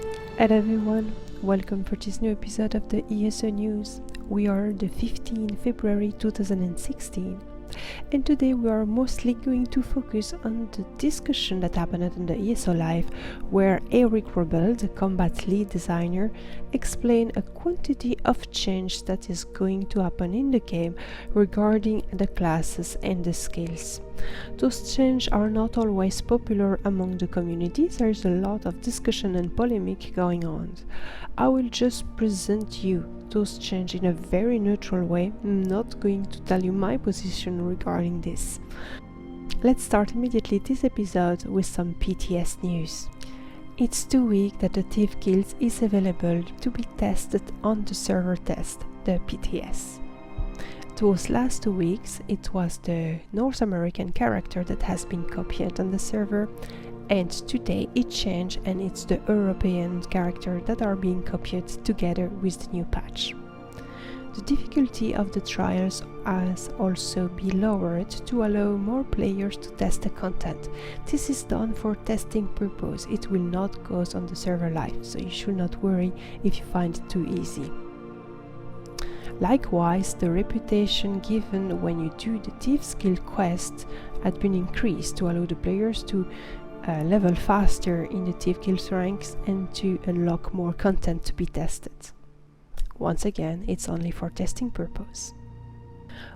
Hello everyone, welcome for this new episode of the ESO News. We are the 15th February 2016 and today we are mostly going to focus on the discussion that happened in the ESO Live, where Eric Rebel, the combat lead designer, explained a quantity of change that is going to happen in the game regarding the classes and the skills. Those changes are not always popular among the community. There is a lot of discussion and polemic going on. I will just present you those changes in a very neutral way. I'm not going to tell you my position regarding this. Let's start immediately this episode with some PTS news. It's 2 weeks that the Thieves Guild is available to be tested on the server test, the PTS. Those last 2 weeks, it was the North American character that has been copied on the server, and today it changed and it's the European character that are being copied together with the new patch. The difficulty of the trials has also been lowered to allow more players to test the content. This is done for testing purpose. It will not go on the server live, so you should not worry if you find it too easy. Likewise, the reputation given when you do the Thieves Guild quest had been increased to allow the players to level faster in the Thieves Guild ranks and to unlock more content to be tested. Once again, it's only for testing purpose.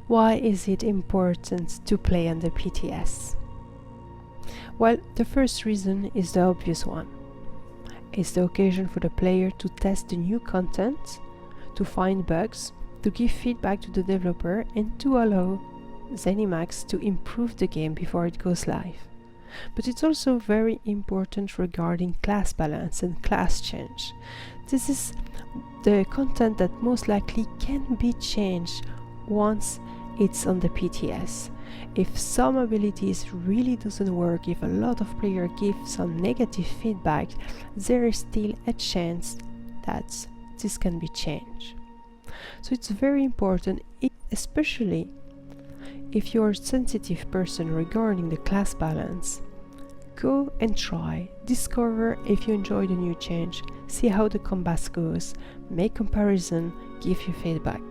Why is it important to play on the PTS? Well, the first reason is the obvious one. It's the occasion for the player to test the new content, to find bugs, to give feedback to the developer, and to allow Zenimax to improve the game before it goes live. But it's also very important regarding class balance and class change. This is the content that most likely can be changed once it's on the PTS. If some abilities really doesn't work, if a lot of players give some negative feedback, there is still a chance that this can be changed. So it's very important, especially if you're a sensitive person regarding the class balance. Go and try, discover if you enjoy the new change, see how the combat goes, make comparison, give you feedback.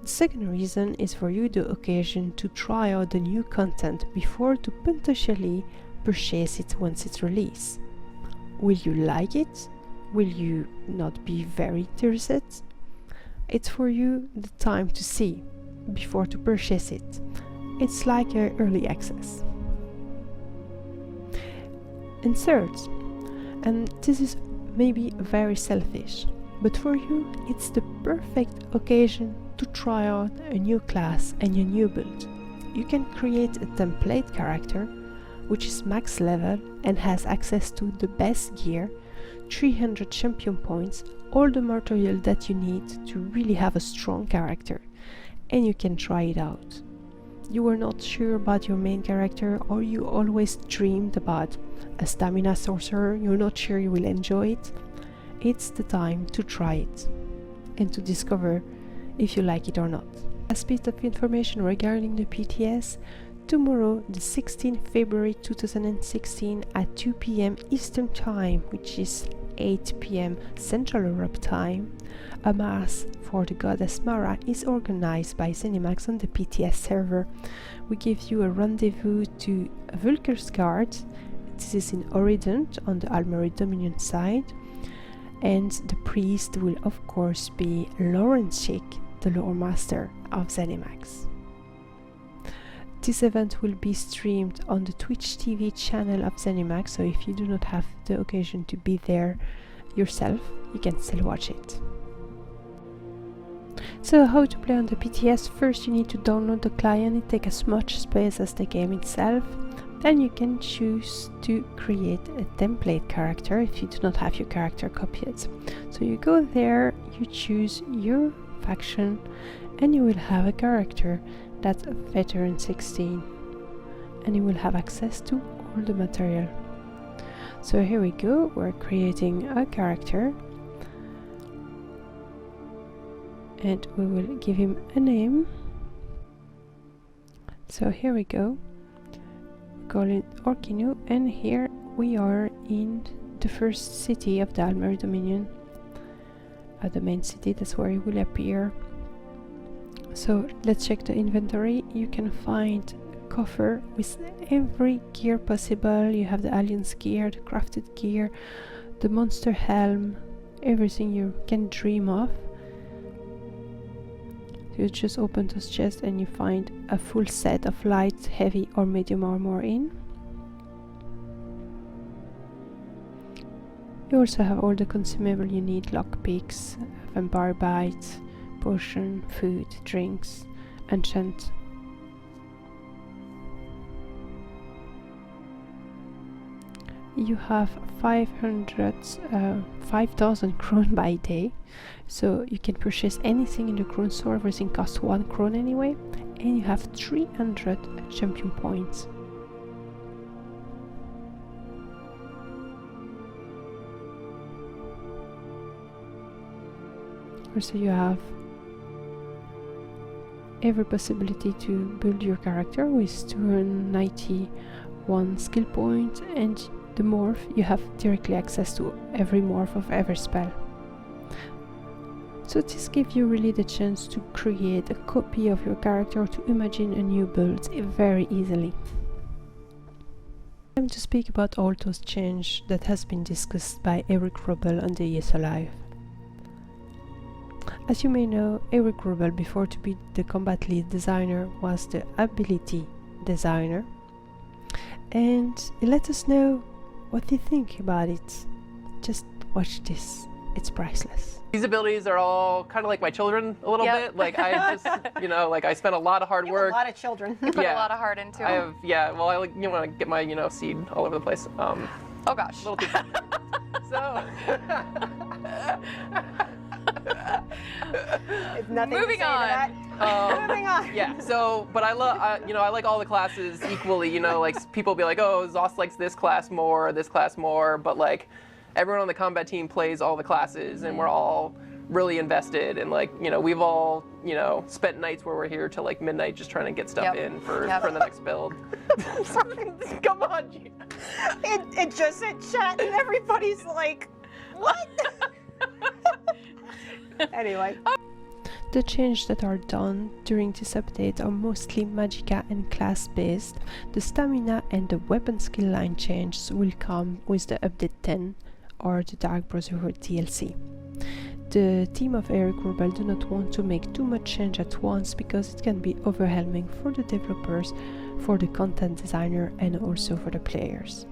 The second reason is for you the occasion to try out the new content before to potentially purchase it once it's released. Will you like it? Will you not be very interested? It's for you the time to see before to purchase it. It's like early access. And third, and this is maybe very selfish, but for you it's the perfect occasion to try out a new class and a new build. You can create a template character which is max level and has access to the best gear, 300 champion points, all the material that you need to really have a strong character, and you can try it out. You were not sure about your main character, or you always dreamed about a stamina sorcerer, you're not sure you will enjoy it. It's the time to try it and to discover if you like it or not. Last bit of information regarding the PTS. Tomorrow, the 16th February 2016 at 2 p.m. Eastern Time, which is 8 p.m. Central Europe time, a mass for the goddess Mara is organized by Zenimax on the PTS server. We give you a rendezvous to Vulker's Guard. This is in Orident on the Almeri Dominion side, and the priest will of course be Lawrence Schick, the lore master of Zenimax. This event will be streamed on the Twitch TV channel of Zenimax, so if you do not have the occasion to be there yourself, you can still watch it. So how to play on the PTS? First you need to download the client. It takes as much space as the game itself. Then you can choose to create a template character if you do not have your character copied. So you go there, you choose your faction, and you will have a character that's a veteran 16, and you will have access to all the material. So here we go, we're creating a character and we will give him a name. So here we go, we call it Orkinu, and here we are in the first city of the Almeri Dominion, the main city. That's where it will appear. So let's check the inventory. You can find a coffer with every gear possible. You have the Alliance gear, the crafted gear, the monster helm, everything you can dream of. So you just open this chest and you find a full set of light, heavy or medium armor in. You also have all the consumables you need: lockpicks, vampire bite, potion, food, drinks, enchant. You have 5,000 krone by day, so you can purchase anything in the krone store. Everything costs 1 krone anyway, and you have 300 champion points. Also, you have every possibility to build your character with 291 skill points, and the morph, you have directly access to every morph of every spell. So this gives you really the chance to create a copy of your character, to imagine a new build very easily. Time to speak about all those changes that has been discussed by Eric Robel on the ESO Live. As you may know, Eric Robel, before to be the combat lead designer, was the ability designer, and he let us know what they think about it. Just watch this, it's priceless. These abilities are all kind of like my children a little bit. Like I just, you know, like I spent a lot of hard work. A lot of children. You put a lot of heart into I it. have, yeah. Well, I like, you want to get my, you know, seed all over the place. Oh gosh. Little too. So. Moving on. Moving on. Yeah. So, but I love, you know, I like all the classes equally. You know, like people be like, oh, Zoss likes this class more, this class more, but like everyone on the combat team plays all the classes, and we're all really invested. And like, you know, we've all, you know, spent nights where we're here till like midnight just trying to get stuff in for the next build. Come on, Gina. It just said chat, and everybody's like, what? Anyway. The changes that are done during this update are mostly Magicka and class based. The stamina and the weapon skill line changes will come with the update 10 or the Dark Brotherhood DLC. The team of Eric Robel do not want to make too much change at once because it can be overwhelming for the developers, for the content designer, and also for the players.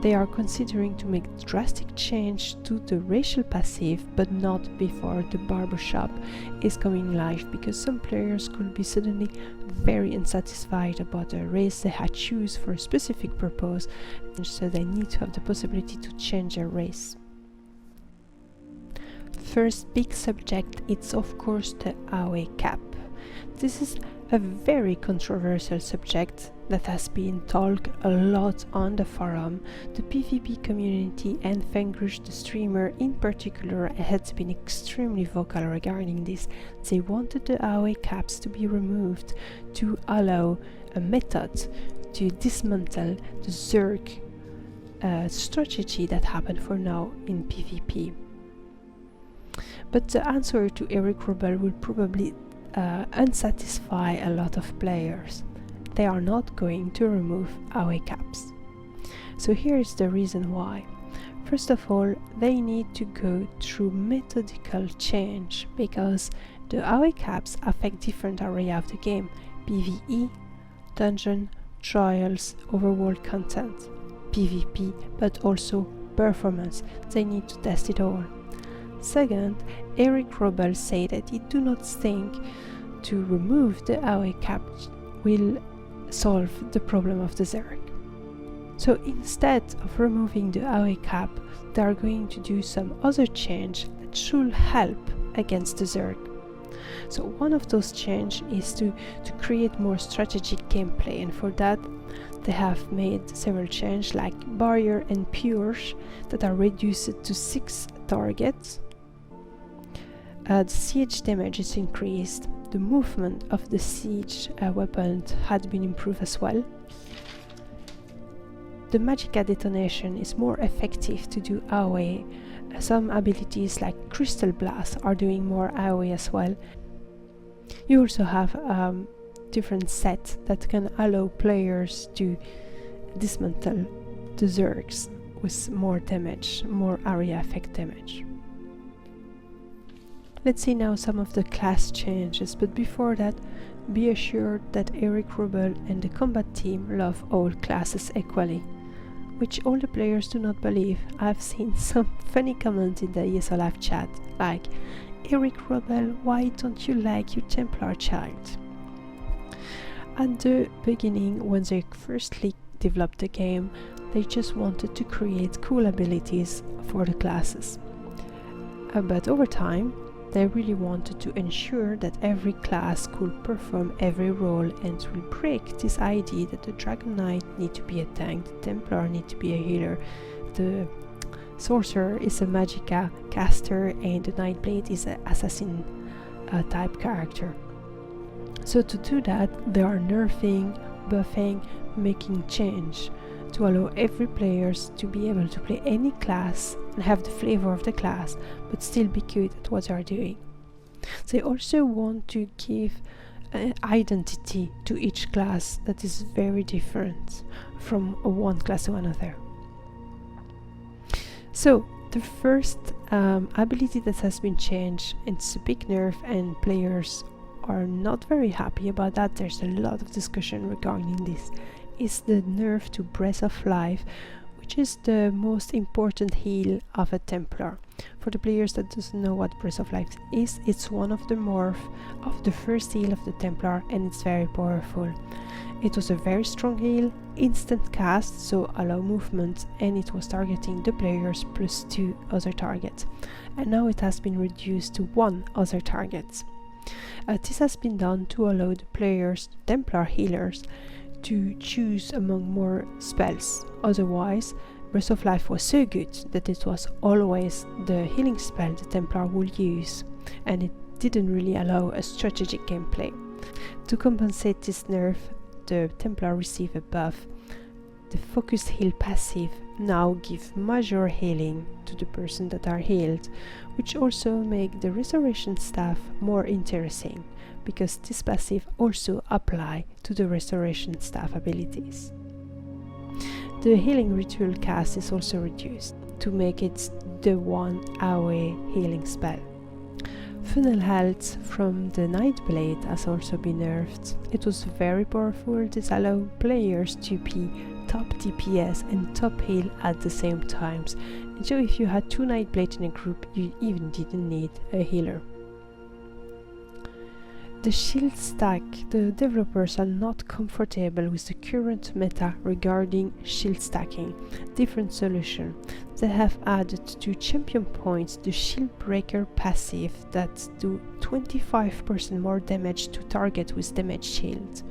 They are considering to make drastic change to the racial passive, but not before the barbershop is going live, because some players could be suddenly very unsatisfied about the race they had choose for a specific purpose, and so they need to have the possibility to change their race. First big subject is of course the AOE cap. This is a very controversial subject that has been talked a lot on the forum. The PvP community and Fengrush the streamer in particular has been extremely vocal regarding this. They wanted the AOE caps to be removed to allow a method to dismantle the Zerg strategy that happened for now in PvP. But the answer to Eric Robel will probably unsatisfy a lot of players. They are not going to remove AOE caps. So here is the reason why. First of all, they need to go through methodical change, because the AOE caps affect different areas of the game: PvE, dungeon, trials, overworld content, PvP, but also performance. They need to test it all. Second, Eric Robel said that he do not think to remove the AOE cap will solve the problem of the Zerg. So instead of removing the AOE cap, they are going to do some other change that should help against the Zerg. So one of those changes is to create more strategic gameplay, and for that they have made several changes like barrier and purge that are reduced to 6 targets. The siege damage is increased. The movement of the siege weapon had been improved as well. the Magicka detonation is more effective to do AoE. Some abilities like Crystal Blast are doing more AoE as well. You also have different set that can allow players to dismantle the Zergs with more damage, more area effect damage. Let's see now some of the class changes, but before that, be assured that Eric Rubel and the combat team love all classes equally, which all the players do not believe. I've seen some funny comments in the ESO live chat, like, Eric Rubel, why don't you like your Templar child? At the beginning, when they firstly developed the game, they just wanted to create cool abilities for the classes. But over time, they really wanted to ensure that every class could perform every role and will break this idea that the Dragon Knight need to be a tank, the Templar need to be a healer, the Sorcerer is a Magicka caster, and the Nightblade is an assassin type character. So to do that, they are nerfing, buffing, making change to allow every players to be able to play any class and have the flavor of the class, but still be good at what they are doing. They also want to give an identity to each class that is very different from one class to another. So the first ability that has been changed, it's a big nerf and players are not very happy about that. There's a lot of discussion regarding this, is the nerf to Breath of Life, which is the most important heal of a Templar. For the players that doesn't know what Breath of Life is, it's one of the morph of the first heal of the Templar, and it's very powerful. It was a very strong heal, instant cast, so allow movement, and it was targeting the players plus 2 other targets. And now it has been reduced to 1 other target. This has been done to allow the players, Templar healers, to choose among more spells. Otherwise, Breath of Life was so good that it was always the healing spell the Templar would use, and it didn't really allow a strategic gameplay. To compensate this nerf, the Templar receive a buff. The focused heal passive now gives major healing to the person that are healed, which also make the restoration staff more interesting, because this passive also apply to the restoration staff abilities. The healing ritual cast is also reduced to make it the one AoE healing spell. Funnel health from the Nightblade has also been nerfed. It was very powerful. This allowed players to be top DPS and top heal at the same times. And so if you had 2 Nightblades in a group, you even didn't need a healer. The shield stack, the developers are not comfortable with the current meta regarding shield stacking. Different solution. They have added to champion points the shield breaker passive that do 25% more damage to target with damage shield.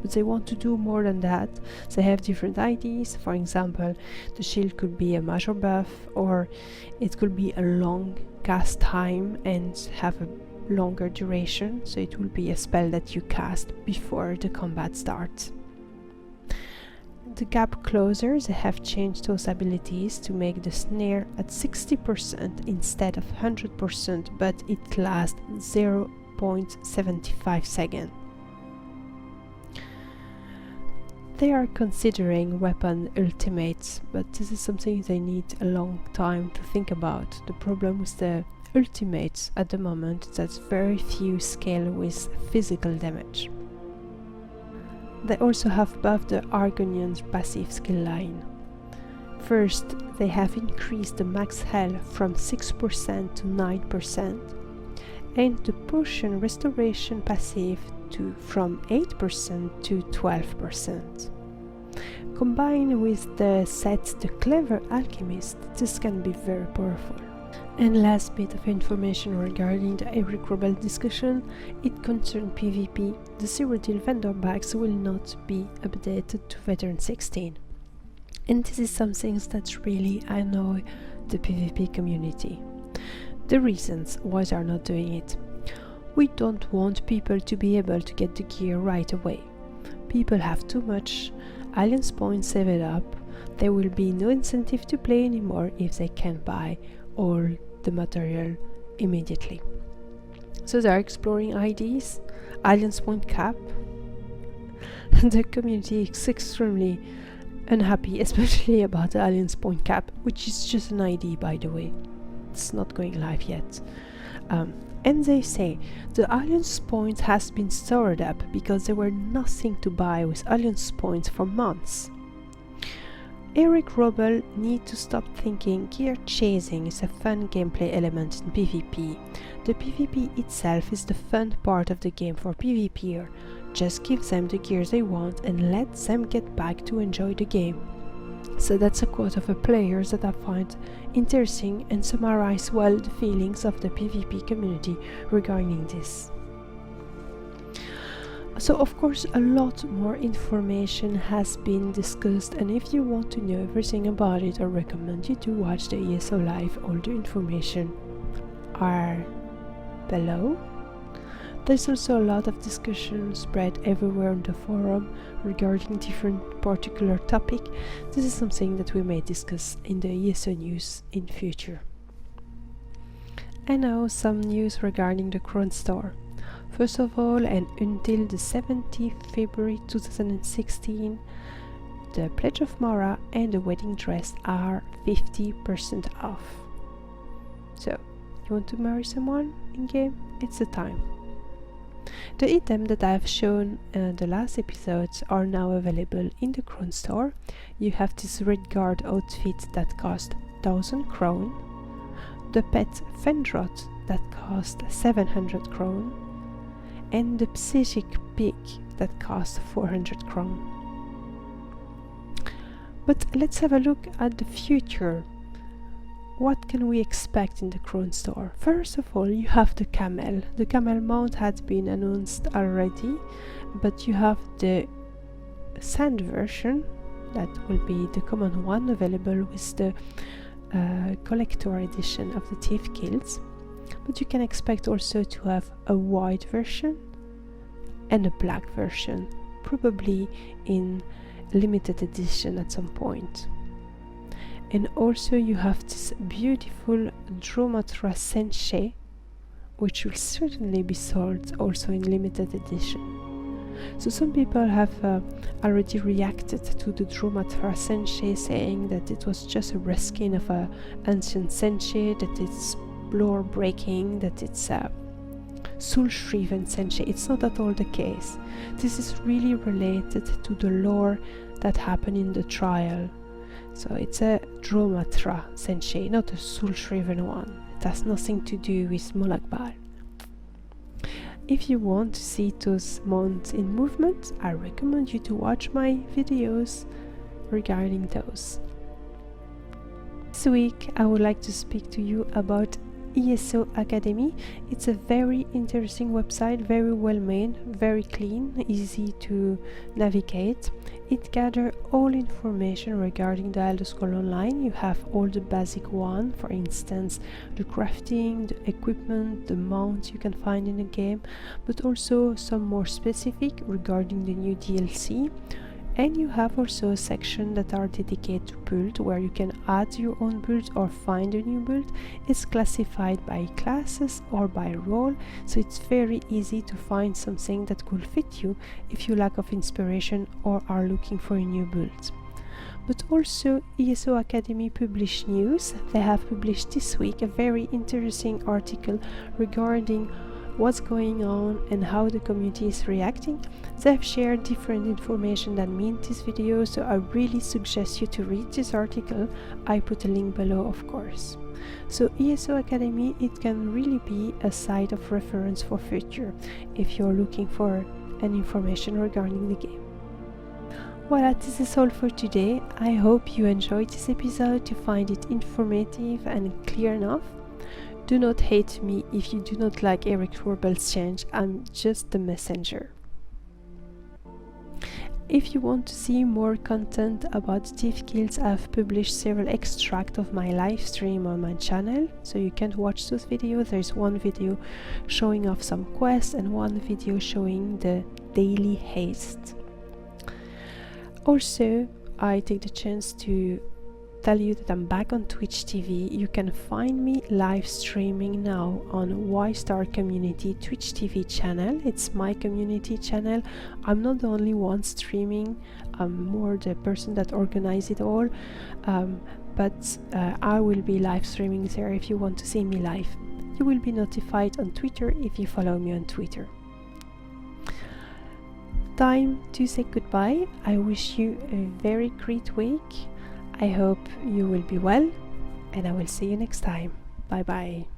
But they want to do more than that. They have different ideas. For example, the shield could be a major buff, or it could be a long cast time and have a longer duration, so it will be a spell that you cast before the combat starts. The gap closers have changed those abilities to make the snare at 60% instead of 100%, but it lasts 0.75 seconds. They are considering weapon ultimates, but this is something they need a long time to think about. The problem with the ultimates at the moment that very few scale with physical damage. They also have buffed the Argonian's passive skill line. First, they have increased the max health from 6% to 9%, and the potion restoration passive from 8% to 12%. Combined with the set The Clever Alchemist, this can be very powerful. And last bit of information regarding the Eric Rubel discussion, it concerns PvP. The Zero Deal vendor bags will not be updated to Veteran 16. And this is something that really annoy the PvP community. The reasons why they are not doing it. We don't want people to be able to get the gear right away. People have too much alliance points saved up, there will be no incentive to play anymore if they can buy all the material immediately. So they're exploring ideas, Alliance Point cap. The community is extremely unhappy, especially about the Alliance Point cap, which is just an idea, by the way. It's not going live yet. And they say the Alliance Point has been stored up because there were nothing to buy with Alliance Points for months. Eric Robel needs to stop thinking gear chasing is a fun gameplay element in PvP. The PvP itself is the fun part of the game for PvPer. Just give them the gear they want and let them get back to enjoy the game. So that's a quote of a player that I find interesting and summarize well the feelings of the PvP community regarding this. So of course a lot more information has been discussed, and if you want to know everything about it, I recommend you to watch the ESO live. All the information are below. There's also a lot of discussion spread everywhere on the forum regarding different particular topic. This is something that we may discuss in the ESO news in future. And now some news regarding the Crown Store. First of all, and until the 17th February 2016, the Pledge of Mara and the wedding dress are 50% off. So, you want to marry someone in game? It's the time. The items that I've shown in the last episodes are now available in the Crown Store. You have this Red Guard outfit that costs 1000 crown, the pet Fendrot that costs 700 crown, and the Psychic Pig that costs 400 crown. But let's have a look at the future. What can we expect in the Crown Store? First of all, you have the camel. The camel mount had been announced already, but you have the sand version, that will be the common one available with the collector edition of the Thieves Guild. But you can expect also to have a white version and a black version, probably in limited edition at some point. And also you have this beautiful Dro-M'Athra Sensei, which will certainly be sold also in limited edition. So some people have already reacted to the Dro-M'Athra Sensei, saying that it was just a reskin of a ancient Sensei, that it's lore breaking, that it's a soul-shriven Sensei. It's not at all the case. This is really related to the lore that happened in the trial. So it's a Dro-M'Athra Sensei, not a soul-shriven one. It has nothing to do with Molagbal. If you want to see those mounts in movement, I recommend you to watch my videos regarding those. This week I would like to speak to you about ESO Academy. It's a very interesting website, very well made, very clean, easy to navigate. It gathers all information regarding the Elder Scrolls Online. You have all the basic one, for instance the crafting, the equipment, the mounts you can find in the game, but also some more specific regarding the new DLC. And you have also a section that are dedicated to build, where you can add your own build or find a new build. It's classified by classes or by role, so it's very easy to find something that could fit you if you lack of inspiration or are looking for a new build. But also ESO Academy publish news. They have published this week a very interesting article regarding what's going on and how the community is reacting. They have shared different information than me in this video, so I really suggest you to read this article. I put a link below, of course. So ESO Academy, it can really be a site of reference for future if you're looking for any information regarding the game. Voilà, this is all for today. I hope you enjoyed this episode, you find it informative and clear enough. Do not hate me if you do not like Eric Robel's change. I'm just the messenger. If you want to see more content about Thieves Guild, I've published several extracts of my live stream on my channel, so you can watch those videos. There's one video showing off some quests and one video showing the daily haste. Also, I take the chance to tell you that I'm back on Twitch TV. You can find me live streaming now on Y-Star Community Twitch TV channel. It's my community channel. I'm not the only one streaming. I'm more the person that organizes it all. But I will be live streaming there if you want to see me live. You will be notified on Twitter if you follow me on Twitter. Time to say goodbye. I wish you a very great week. I hope you will be well, and I will see you next time. Bye bye.